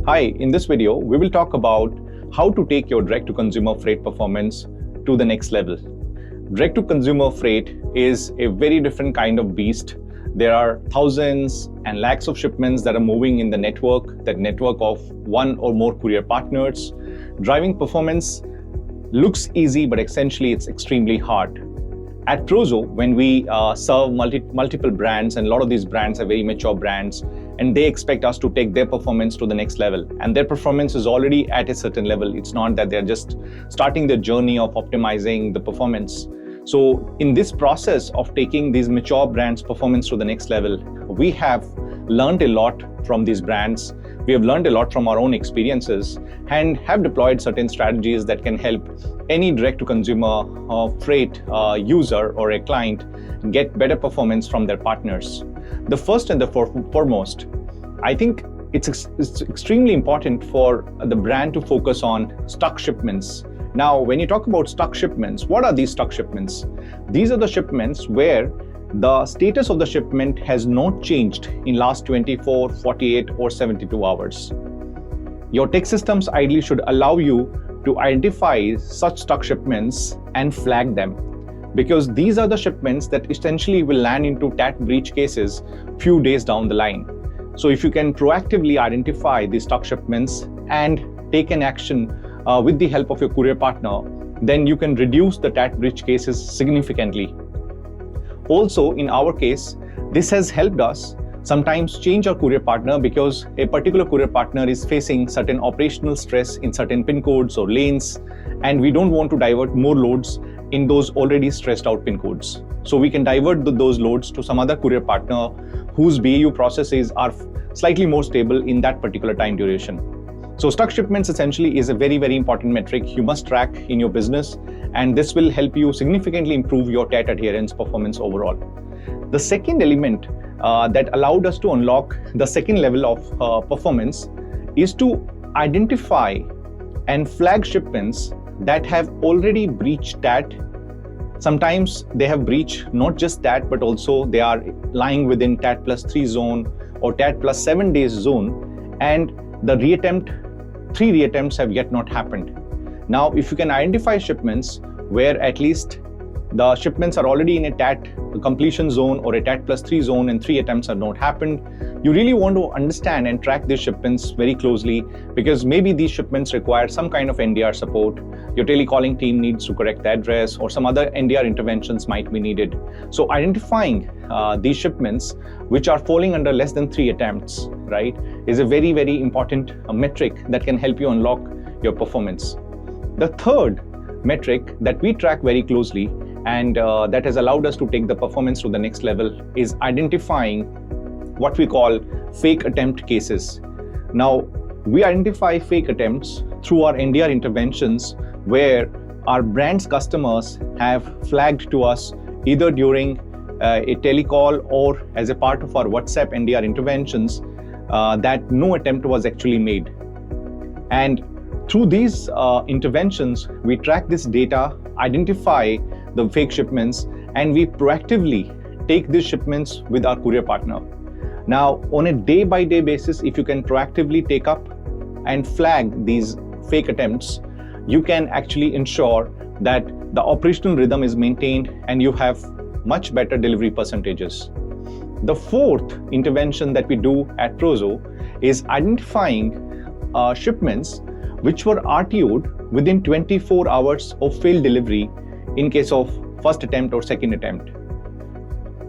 Hi, in this video, we will talk about how to take your direct-to-consumer freight performance to the next level. Direct-to-consumer freight is a very different kind of beast. There are thousands and lakhs of shipments that are moving in the network, that network of one or more courier partners. Driving performance looks easy, but essentially it's extremely hard. At Prozo, when we serve multiple brands, and a lot of these brands are very mature brands, and they expect us to take their performance to the next level. And their performance is already at a certain level. It's not that they're just starting their journey of optimizing the performance. So in this process of taking these mature brands' performance to the next level, we have learned a lot from these brands. We have learned a lot from our own experiences and have deployed certain strategies that can help any direct-to-consumer freight user or a client get better performance from their partners. The first and the foremost, I think it's extremely important for the brand to focus on stuck shipments. Now, when you talk about stuck shipments, what are these stuck shipments? These are the shipments where the status of the shipment has not changed in last 24, 48 or 72 hours. Your tech systems ideally should allow you to identify such stuck shipments and flag them, because these are the shipments that essentially will land into TAT breach cases few days down the line. So if you can proactively identify these stuck shipments and take an action with the help of your courier partner, then you can reduce the TAT breach cases significantly. Also, in our case, this has helped us sometimes change our courier partner because a particular courier partner is facing certain operational stress in certain pin codes or lanes, and we don't want to divert more loads in those already stressed out pin codes. So we can divert those loads to some other courier partner whose BAU processes are slightly more stable in that particular time duration. So stuck shipments essentially is a very, very important metric you must track in your business, and this will help you significantly improve your TAT adherence performance overall. The second element that allowed us to unlock the second level of performance is to identify and flag shipments that have already breached TAT. Sometimes they have breached not just TAT, but also they are lying within TAT +3 zone or TAT +7 days zone, and the 3 reattempts have yet not happened. Now, if you can identify shipments where at least the shipments are already in a TAT completion zone or a TAT +3 zone and 3 attempts have not happened, you really want to understand and track these shipments very closely, because maybe these shipments require some kind of NDR support. Your telecalling team needs to correct the address, or some other NDR interventions might be needed. So identifying these shipments which are falling under less than 3 attempts, right, is a very, very important metric that can help you unlock your performance. The third metric that we track very closely and that has allowed us to take the performance to the next level is identifying what we call fake attempt cases. Now, we identify fake attempts through our NDR interventions where our brand's customers have flagged to us either during a telecall or as a part of our WhatsApp NDR interventions that no attempt was actually made. And through these interventions, we track this data, identify the fake shipments, and we proactively take these shipments with our courier partner. Now, on a day-by-day basis, if you can proactively take up and flag these fake attempts, you can actually ensure that the operational rhythm is maintained and you have much better delivery percentages. The fourth intervention that we do at Prozo is identifying shipments which were RTO'd within 24 hours of failed delivery in case of first attempt or second attempt,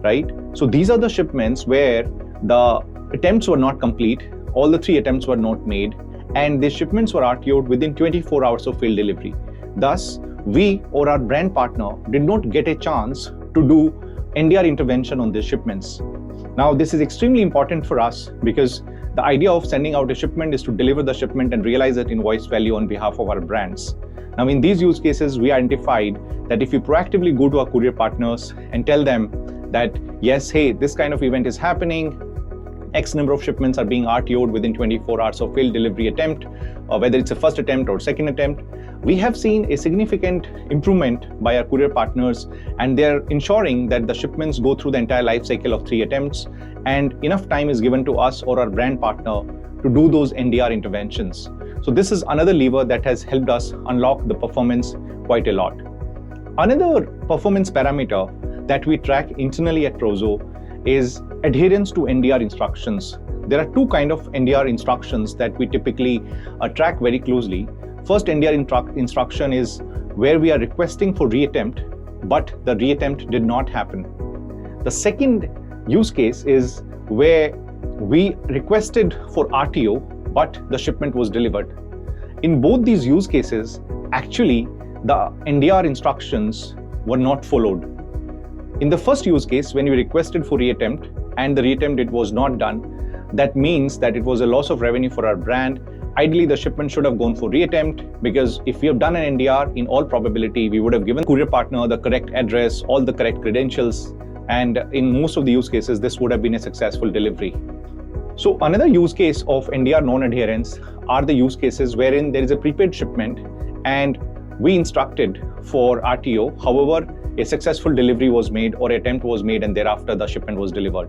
right? So these are the shipments where the attempts were not complete, all the 3 attempts were not made, and the shipments were RTO'd within 24 hours of failed delivery. Thus, we or our brand partner did not get a chance to do NDR intervention on these shipments. Now, this is extremely important for us because the idea of sending out a shipment is to deliver the shipment and realize that invoice value on behalf of our brands. Now, in these use cases, we identified that if you proactively go to our courier partners and tell them that, yes, hey, this kind of event is happening, X number of shipments are being RTO'd within 24 hours of failed delivery attempt, or whether it's a first attempt or second attempt, we have seen a significant improvement by our courier partners, and they're ensuring that the shipments go through the entire life cycle of 3 attempts, and enough time is given to us or our brand partner to do those NDR interventions. So this is another lever that has helped us unlock the performance quite a lot. Another performance parameter that we track internally at Prozo is adherence to NDR instructions. There are two kinds of NDR instructions that we typically track very closely. First NDR instruction is where we are requesting for reattempt, but the reattempt did not happen. The second use case is where we requested for RTO, but the shipment was delivered. In both these use cases, actually, the NDR instructions were not followed. In the first use case, when we requested for reattempt and the reattempt it was not done, that means that it was a loss of revenue for our brand. Ideally, the shipment should have gone for reattempt, because if we have done an NDR, in all probability, we would have given courier partner the correct address, all the correct credentials, and in most of the use cases, this would have been a successful delivery. So another use case of NDR non-adherence are the use cases wherein there is a prepaid shipment and we instructed for RTO. However, a successful delivery was made or attempt was made and thereafter the shipment was delivered.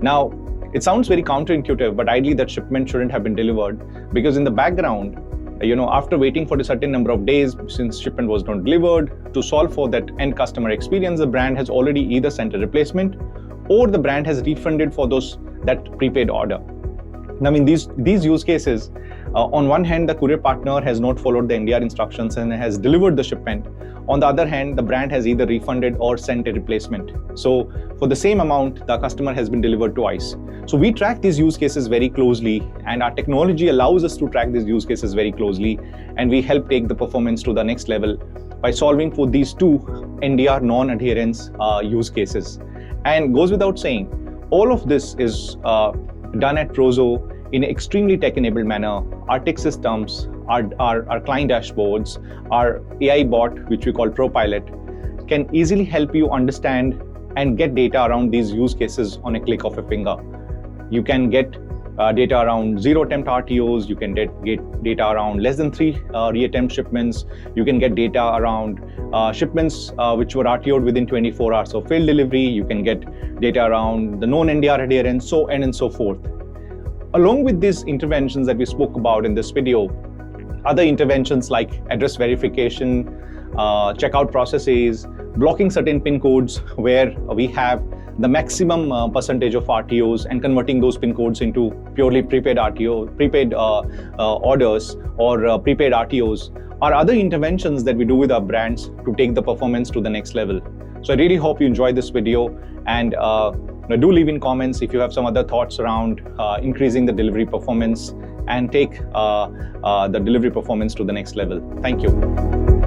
Now, it sounds very counterintuitive, but ideally that shipment shouldn't have been delivered, because in the background, after waiting for a certain number of days since shipment was not delivered, to solve for that end customer experience, the brand has already either sent a replacement or the brand has refunded for that prepaid order. Now, in these use cases, on one hand, the courier partner has not followed the NDR instructions and has delivered the shipment. On the other hand, the brand has either refunded or sent a replacement. So for the same amount, the customer has been delivered twice. So we track these use cases very closely, and our technology allows us to track these use cases very closely, and we help take the performance to the next level by solving for these two NDR non-adherence use cases. And goes without saying, all of this is done at Prozo in an extremely tech-enabled manner. Our tech systems, our client dashboards, our AI bot, which we call ProPilot, can easily help you understand and get data around these use cases on a click of a finger. You can get data around zero attempt RTOs, you can get data around less than 3 reattempt shipments, you can get data around shipments which were RTO'd within 24 hours of failed delivery, you can get data around the known NDR adherence, so on and so forth. Along with these interventions that we spoke about in this video, other interventions like address verification, checkout processes, blocking certain PIN codes where we have the maximum percentage of RTOs and converting those PIN codes into purely prepaid orders or prepaid RTOs are other interventions that we do with our brands to take the performance to the next level. So I really hope you enjoyed this video, and do leave in comments if you have some other thoughts around increasing the delivery performance and take the delivery performance to the next level. Thank you.